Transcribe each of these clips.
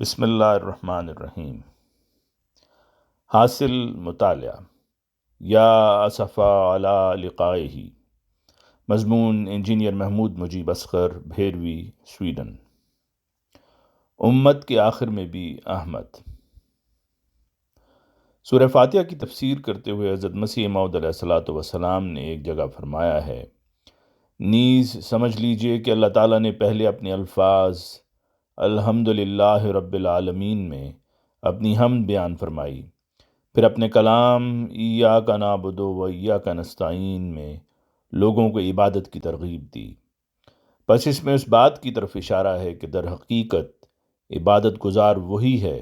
بسم اللہ الرحمن الرحیم۔ حاصل مطالعہ یا اسفا علی لقائہ، مضمون انجینئر محمود مجیب اصغر، بھیروی، سویڈن۔ امت کے آخر میں بھی احمد۔ سورہ فاتحہ کی تفسیر کرتے ہوئے حضرت مسیح موعود علیہ الصلوۃ والسلام نے ایک جگہ فرمایا ہے، نیز سمجھ لیجئے کہ اللہ تعالیٰ نے پہلے اپنے الفاظ الحمدللہ رب العالمین میں اپنی حمد بیان فرمائی، پھر اپنے کلام ایاک نعبد و ایاک نستعین میں لوگوں کو عبادت کی ترغیب دی۔ پس اس میں اس بات کی طرف اشارہ ہے کہ در حقیقت عبادت گزار وہی ہے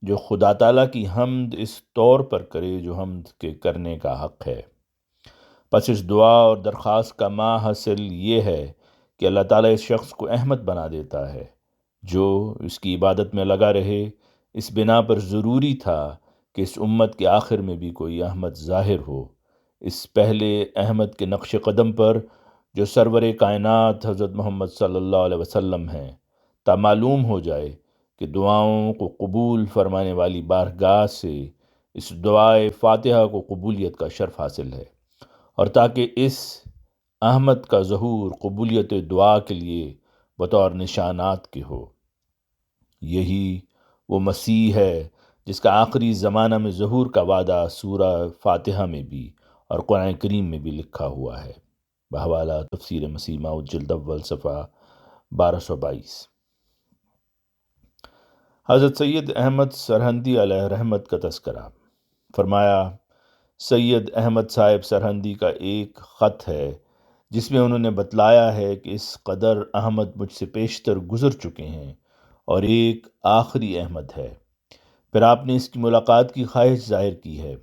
جو خدا تعالیٰ کی حمد اس طور پر کرے جو حمد کے کرنے کا حق ہے۔ پس اس دعا اور درخواست کا حاصل یہ ہے کہ اللہ تعالیٰ اس شخص کو احمد بنا دیتا ہے جو اس کی عبادت میں لگا رہے۔ اس بنا پر ضروری تھا کہ اس امت کے آخر میں بھی کوئی احمد ظاہر ہو، اس پہلے احمد کے نقش قدم پر جو سرور کائنات حضرت محمد صلی اللہ علیہ وسلم ہیں، تا معلوم ہو جائے کہ دعاؤں کو قبول فرمانے والی بارگاہ سے اس دعائے فاتحہ کو قبولیت کا شرف حاصل ہے، اور تاکہ اس احمد کا ظہور قبولیت دعا کے لیے بطور نشانات کے ہو۔ یہی وہ مسیح ہے جس کا آخری زمانہ میں ظہور کا وعدہ سورہ فاتحہ میں بھی اور قرآن کریم میں بھی لکھا ہوا ہے۔ بحوالہ تفسیر مسیح موعود جلد اول صفحہ 1222۔ حضرت سید احمد سرہندی علیہ رحمت کا تذکرہ۔ فرمایا، سید احمد صاحب سرہندی کا ایک خط ہے جس میں انہوں نے بتلایا ہے کہ اس قدر احمد مجھ سے پیشتر گزر چکے ہیں اور ایک آخری احمد ہے۔ پھر آپ نے اس کی ملاقات کی خواہش ظاہر کی ہے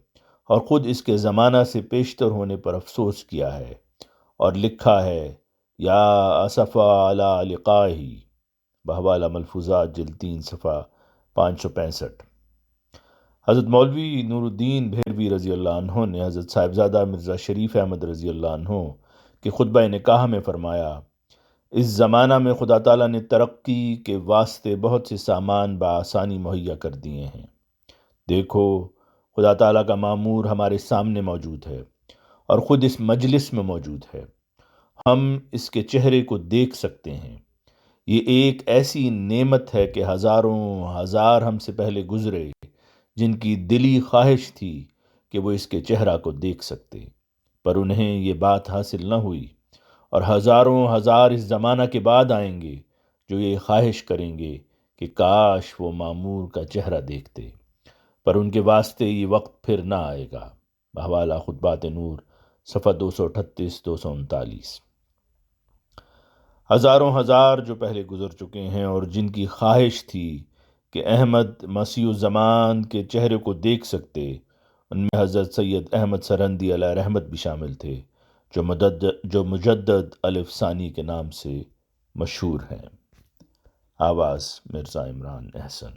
اور خود اس کے زمانہ سے پیشتر ہونے پر افسوس کیا ہے اور لکھا ہے یا اسفا علی لقائہ، بحوالہ ملفوظات جلد 3 صفحہ 565۔ حضرت مولوی نور الدین بھیروی رضی اللہ عنہ نے حضرت صاحبزادہ مرزا شریف احمد رضی اللہ عنہ کے خطبہ نکاح میں فرمایا، اس زمانہ میں خدا تعالیٰ نے ترقی کے واسطے بہت سے سامان بآسانی مہیا کر دیے ہیں۔ دیکھو، خدا تعالیٰ کا معمور ہمارے سامنے موجود ہے اور خود اس مجلس میں موجود ہے، ہم اس کے چہرے کو دیکھ سکتے ہیں۔ یہ ایک ایسی نعمت ہے کہ ہزاروں ہزار ہم سے پہلے گزرے جن کی دلی خواہش تھی کہ وہ اس کے چہرہ کو دیکھ سکتے، پر انہیں یہ بات حاصل نہ ہوئی، اور ہزاروں ہزار اس زمانہ کے بعد آئیں گے جو یہ خواہش کریں گے کہ کاش وہ معمور کا چہرہ دیکھتے، پر ان کے واسطے یہ وقت پھر نہ آئے گا۔ بحوالہ خطبات نور صفحہ 238 239۔ ہزاروں ہزار جو پہلے گزر چکے ہیں اور جن کی خواہش تھی کہ احمد مسیح الزمان کے چہرے کو دیکھ سکتے، ان میں حضرت سید احمد سرہندی علیہ رحمت بھی شامل تھے جو مجدد الف ثانی کے نام سے مشہور ہیں۔ آواز مرزا عمران احسن۔